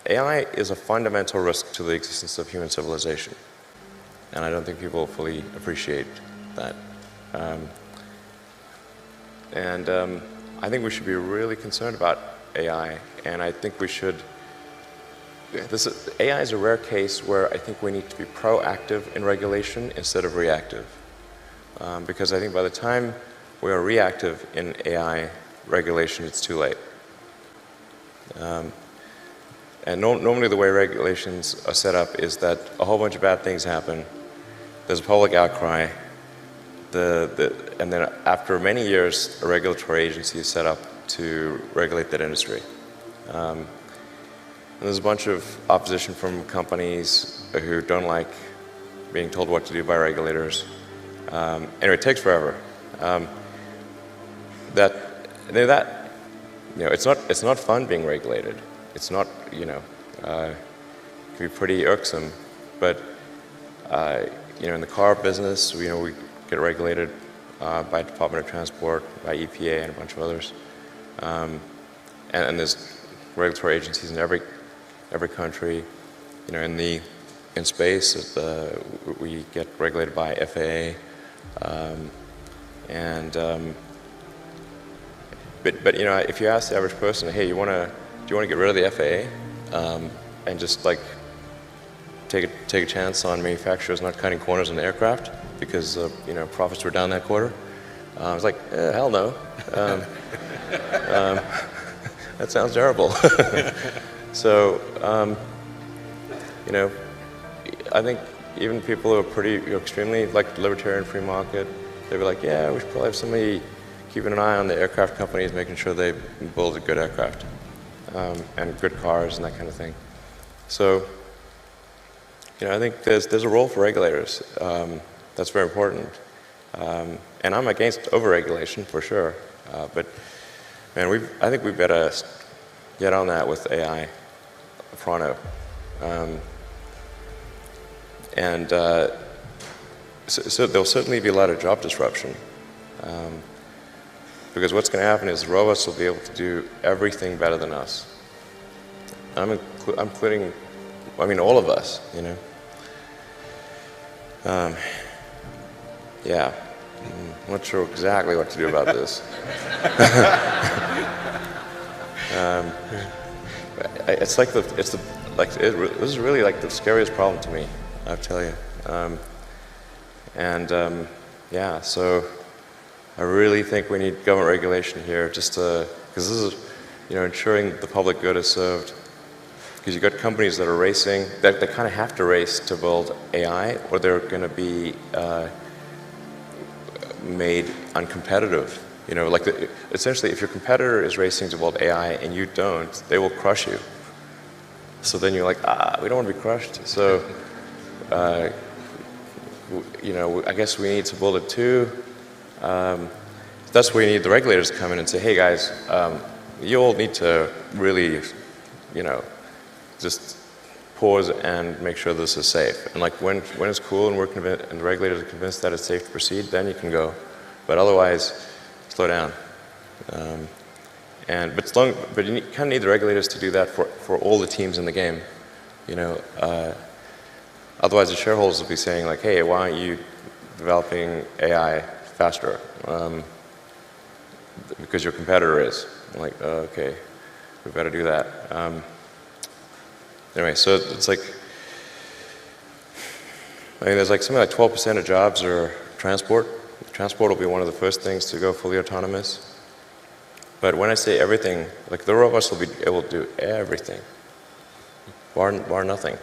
AI is a fundamental risk to the existence of human civilization. And I don't think people fully appreciate that. I think we should be really concerned about AI, and I think we should. AI is a rare case where I think we need to be proactive in regulation instead of reactive. Because I think by the time we are reactive in AI regulation, it's too late. Normally the way regulations are set up is that a whole bunch of bad things happen, there's a public outcry, and then after many years, a regulatory agency is set up to regulate that industry. And there's a bunch of opposition from companies who don't like being told what to do by regulators. Anyway, it takes forever. It's not fun being regulated. It's not, it can be pretty irksome. But, in the car business, we get regulated by Department of Transport, by EPA, and a bunch of others. And there's regulatory agencies in every country. In space, we get regulated by FAA. But if you ask the average person, hey, do you want to get rid of the FAA and just take a chance on manufacturers not cutting corners on the aircraft because profits were down that quarter? I was like, hell no. That sounds terrible. So, I think even people who are pretty extremely libertarian free market, they'd be like, yeah, we should probably have somebody keeping an eye on the aircraft companies, making sure they build a good aircraft and good cars and that kind of thing. So, I think there's a role for regulators. That's very important. And I'm against overregulation for sure. But man, I think we better get on that with AI pronto. So there'll certainly be a lot of job disruption. Because what's going to happen is robots will be able to do everything better than us. I'm including, all of us, Yeah, I'm not sure exactly what to do about this. This is really the scariest problem to me, I tell you. Yeah, so I really think we need government regulation here, because this is, ensuring the public good is served. Because you've got companies that are racing, that they kind of have to race to build AI, or they're going to be made uncompetitive. Essentially, if your competitor is racing to build AI and you don't, they will crush you. So then you're like, we don't want to be crushed. So, I guess we need to build it too. That's where you need the regulators to come in and say, hey guys, you all need to really, just pause and make sure this is safe. And when it's cool and and the regulators are convinced that it's safe to proceed, then you can go. But otherwise, slow down. But you kind of need the regulators to do that for all the teams in the game. Otherwise the shareholders will be saying hey, why aren't you developing AI faster? Because your competitor is. I'm like, okay, we better do that. Anyway, so it's there's something like 12% of jobs are transport. Transport will be one of the first things to go fully autonomous. But when I say everything, the robots will be able to do everything, bar nothing.